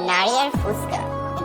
নারী আর ফুচকা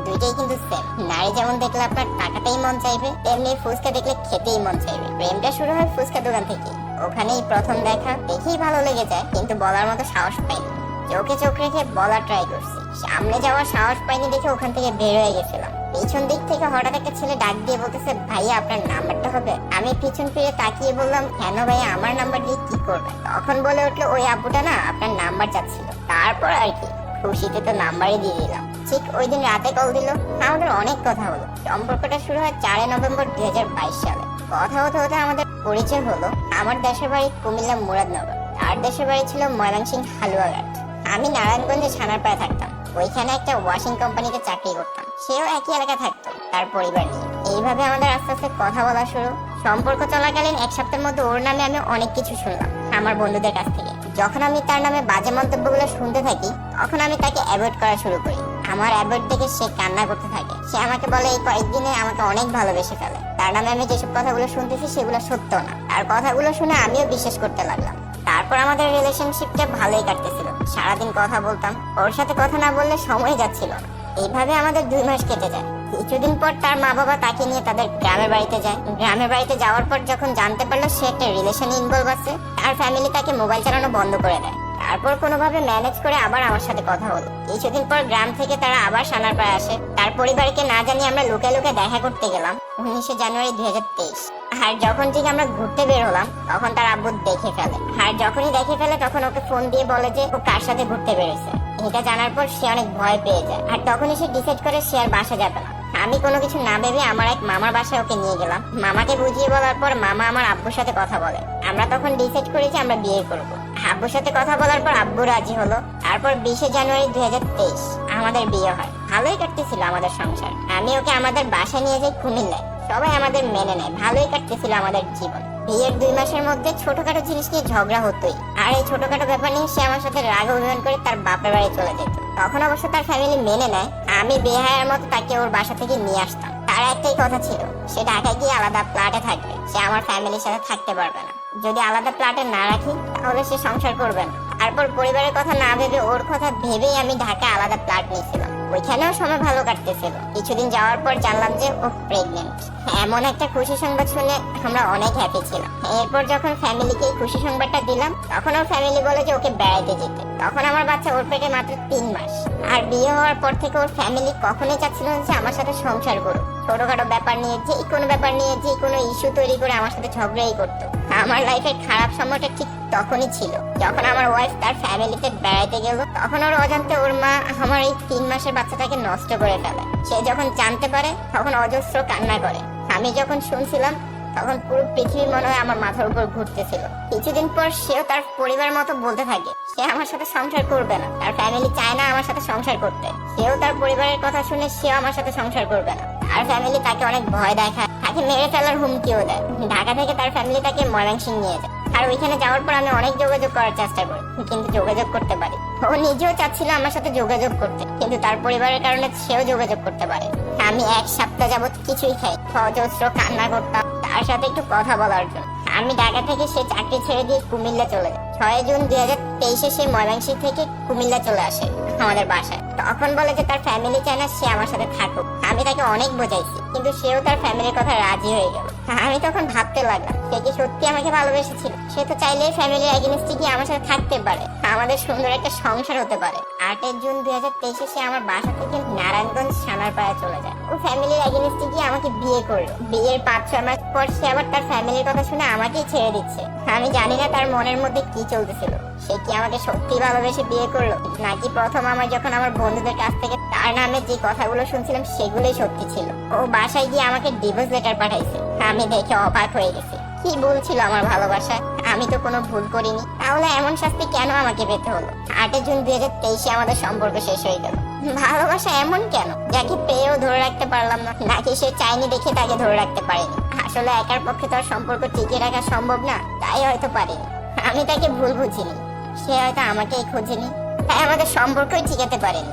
দুইটাই কিন্তু সেম। নারী যেমন দেখলে আপনার টাকাতেই মন চাইবে, তেমনি ফুচকা দেখলে খেতেই মন চাইবে। প্রেমটা শুরু হয় ফুচকা দোকান থেকে। ওখানেই প্রথম দেখা, দেখেই ভালো লেগে যায়, কিন্তু বলার মতো সাহস পাইনি। চোখে চোখ রেখে বলার ট্রাই করছি, সামনে যাওয়ার সাহস পাইনি দেখে ওখান থেকে বের হয়ে গেছিলাম। পিছন দিক থেকে হঠাৎ একটা ছেলে ডাক দিয়ে বলতেছে, ভাইয়া আপনার নাম্বারটা হবে? আমি পিছন ফিরে তাকিয়ে বললাম, কেন ভাইয়া, আমার নাম্বার দিয়ে কি করবে? তখন বলে উঠলো, ওই আব্বুটা না আপনার নাম্বার চাচ্ছিল। তারপর আর কি, খুশিতে তো নাম্বারই দিয়ে দিলাম। ঠিক ওই দিন রাতে কল দিল, আমাদের অনেক কথা হলো। সম্পর্কটা শুরু হয় 4 নভেম্বর 2022 সালে। কথা হতে হতে আমাদের পরিচয় হলো। আমার দেশের বাড়ি কুমিল্লা মুরাদনগর, তার দেশের বাড়ি ছিল ময়মনসিংহ হালুয়াঘাট। আমি নারায়ণগঞ্জে ছানারপাড়ায় থাকতাম, ওইখানে একটা ওয়াশিং কোম্পানিতে চাকরি করতাম। সেও একই এলাকা থাকতো, তার পরিবার নিয়ে। এইভাবে আমাদের আস্তে আস্তে কথা বলা শুরু। সম্পর্ক চলাকালীন 1 সপ্তাহের মধ্যে ওর নামে আমি অনেক কিছু শুনলাম আমার বন্ধুদের কাছ থেকে। যখন আমি তার নামে বাজে মন্তব্যগুলো শুনতে থাকি, তখন আমি তাকে অ্যাভয়েড করা শুরু করি। আমার অ্যাভয়েড দেখে সে কান্না করতে থাকে। সে আমাকে বলে এই কয়েকদিনে আমাকে অনেক ভালোবেসে ফেলে। তার নামে আমি যেসব কথাগুলো শুনতেছি সেগুলো সত্য না। আর কথাগুলো শুনে আমিও বিশ্বাস করতে লাগলাম। তারপর আমাদের রিলেশনশিপটা ভালোই কাটতেছিল। সারাদিন কথা বলতাম, ওর সাথে কথা না বললে সময় যাচ্ছিল না। এইভাবে আমাদের 2 মাস কেটে যায়। কিছুদিন পর তার মা বাবা তাকে নিয়ে তাদের গ্রামের বাড়িতে যায়। গ্রামের বাড়িতে যাওয়ার পর যখন জানতে পারলো সে একটা রিলেশনে ইনভলভ আছে, তার ফ্যামিলি তাকে মোবাইল চালানো বন্ধ করে দেয়। তারপর কোনোভাবে ম্যানেজ করে আবার আমার সাথে কথা হলো। কিছুদিন পর গ্রাম থেকে তারা আবার সানারপাড়ে আসে। তার পরিবারকে না জানিয়ে আমরা লুকে লুকে দেখা করতে গেলাম 19 জানুয়ারি 2023। আর যখন ঠিক আমরা ঘুরতে বের হলাম, তখন তার আব্বু দেখে ফেলে। আর যখনই দেখে ফেলে তখন ওকে ফোন দিয়ে বলে যে ও কার সাথে ঘুরতে বেরোছে। এটা জানার পর সে অনেক ভয় পেয়ে যায়। আর তখনই সে ডিসাইড করে সে আর বাসা যাবে না। আমি কোনো কিছু না ভেবে আমার এক মামার বাসায় ওকে নিয়ে গেলাম। মামাকে বুঝিয়ে বলার পর মামা আমার আব্বুর সাথে কথা বলে। আমরা তখন ডিসাইড করি যে আমরা বিয়ে করব। আব্বুর সাথে কথা বলার পর আব্বু রাজি হলো। তারপর 20 জানুয়ারি 2023 আমাদের বিয়ে হয়। ভালোই কাটতেছিল আমাদের সংসার। আমি ওকে আমাদের বাসায় নিয়ে যাই কুমিল্লায়। সবাই আমাদের মেনে নেয়। ভালোই কাটতেছিল আমাদের জীবন। বিয়ের 2 মাসের মধ্যে ছোটখাটো জিনিস নিয়ে ঝগড়া হতোই। আর এই ছোটখাটো ব্যাপার নিয়ে সে আমার সাথে রাগ অভিমান করে তার বাপের বাড়ি চলে যেত। তখন অবশ্য তার ফ্যামিলি মেনে নেয়। আমি বেহায়ার মতো তাকে ওর বাসা থেকে নিয়ে আসতাম। তার একটাই কথা ছিল, সে ঢাকায় গিয়ে আলাদা ফ্ল্যাটে থাকবে। সে আমার ফ্যামিলির সাথে থাকতে পারবে না। যদি আলাদা ফ্ল্যাটে না রাখি তাহলে সে সংসার করবে না। তারপর পরিবারের কথা না ভেবে ওর কথা ভেবেই আমি ঢাকায় আলাদা ফ্ল্যাট নিয়েছিলাম। ওইখানেও সময় ভালো কাটতেছিল। কিছুদিন যাওয়ার পর জানলাম যে ও প্রেগনেন্ট। এমন একটা খুশি সংবাদ শুনে আমরা অনেক হ্যাপি ছিলাম। এরপর যখন ফ্যামিলিকে এই খুশি সংবাদটা দিলাম, তখন ওর ফ্যামিলি বলে যে ওকে বেড়াইতে যেতে। তখন আমার বাচ্চা ওর পেটে মাত্র 3 মাস। আর বিয়ে হওয়ার পর থেকে ওর ফ্যামিলি কখনোই চাচ্ছিল না যে আমার সাথে সংসার করুক। ছোটখাটো ব্যাপার নিয়ে, যে কোনো ব্যাপার নিয়ে, যে কোনো ইস্যু তৈরি করে আমার সাথে ঝগড়াই করতো। আমার লাইফের খারাপ সময়টা ঠিক তখনই ছিল যখন আমার ওয়াইফ তার ফ্যামিলিতে বেড়াইতে গেল। তখন ওর অজান্তে ওর মা আমার এই 3 মাসের বাচ্চাটাকে নষ্ট করে ফেলে। সে যখন জানতে পারে তখন অজস্র কান্না করে। আমি যখন শুনছিলাম তখন পুরো পৃথিবী মনে হয় আমার মাথার উপর ঘুরতেছিল। কিছুদিন পর সেও তার পরিবার মতো বলতে থাকে সে আমার সাথে সংসার করবে না। তার ফ্যামিলি চায় না আমার সাথে সংসার করতে। সেও তার পরিবারের কথা শুনে সেও আমার সাথে সংসার করবে না। আর ফ্যামিলি তাকে অনেক ভয় দেখায়, তাকে মেরে ফেলার হুমকিও দেয়। ঢাকা থেকে তার ফ্যামিলি তাকে ময়মনসিংহ নিয়ে যায়। আর ওইখানে যাওয়ার পর আমি অনেক যোগাযোগ করার চেষ্টা করি, কিন্তু যোগাযোগ করতে পারি। ও নিজেও চাচ্ছিল আমার সাথে যোগাযোগ করতে, কিন্তু তার পরিবারের কারণে সেও যোগাযোগ করতে পারে। আমি 1 সপ্তাহ যাবত কিছুই খাই, অজস্র কান্না করতাম তার সাথে একটু কথা বলার জন্য। আমি ঢাকা থেকে সে চাকরি ছেড়ে দিয়ে কুমিল্লা চলে যায়। 6 জুন 2023 সে ময়মনসিংহ থেকে কুমিল্লা চলে আসে আমাদের বাসায়। তখন বলে যে তার ফ্যামিলি চায় না সে আমার সাথে থাকুক। আমি তাকে অনেক বোঝাইছি, কিন্তু সেও তার ফ্যামিলির কথা রাজি হয়ে গেল। আমি তখন ভাবতে লাগলাম সে কি সত্যি আমাকে ভালোবেসেছিল? সে তো চাইলেই ফ্যামিলির এগেইনস্টে গিয়ে আমার সাথে থাকতে পারে, আমাদের সুন্দর একটা সংসার হতে পারে। 8 জুন 2023 সে আমার বাসা থেকে নারায়ণগঞ্জ সানারপাড়ায় চলে যায়। ও ফ্যামিলির এগেইনস্টে গিয়ে আমাকে বিয়ে করলো। বিয়ের 5-6 মাস পর সে আবার তার ফ্যামিলির কথা শুনে আমাকেই ছেড়ে দিচ্ছে। আমি জানি না তার মনের মধ্যে কি চলতেছিল। সে কি আমাকে সত্যি ভালোবেসে বিয়ে করলো, নাকি প্রথম আমার যখন আমার বন্ধুদের কাছ থেকে তার নামে যে কথাগুলো শুনছিলাম সেগুলোই সত্যি ছিল। ও বাসায় গিয়ে আমাকে ডিভোর্স লেটার পাঠাইছে। আমি দেখে অবাক হয়ে গেছি। কি বলছিল আমার ভালোবাসায়? আমি তো কোনো ভুল করিনি, তাহলে এমন শাস্তি কেন আমাকে পেতে হলো? 8 জুন 2023 আমাদের সম্পর্ক শেষ হয়ে গেল। ভালোবাসা এমন কেন, যাকে পেয়েও ধরে রাখতে পারলাম না? নাকি সে চাইনি দেখে তাকে ধরে রাখতে পারিনি? আসলে একার পক্ষে তার সম্পর্ক টিকিয়ে রাখা সম্ভব না, তাই হয়তো পারিনি। আমি তাকে ভুল বুঝিনি, সে হয়তো আমাকেই খুঁজিনি, তাই আমাদের সম্পর্কই টিকাতে পারেনি।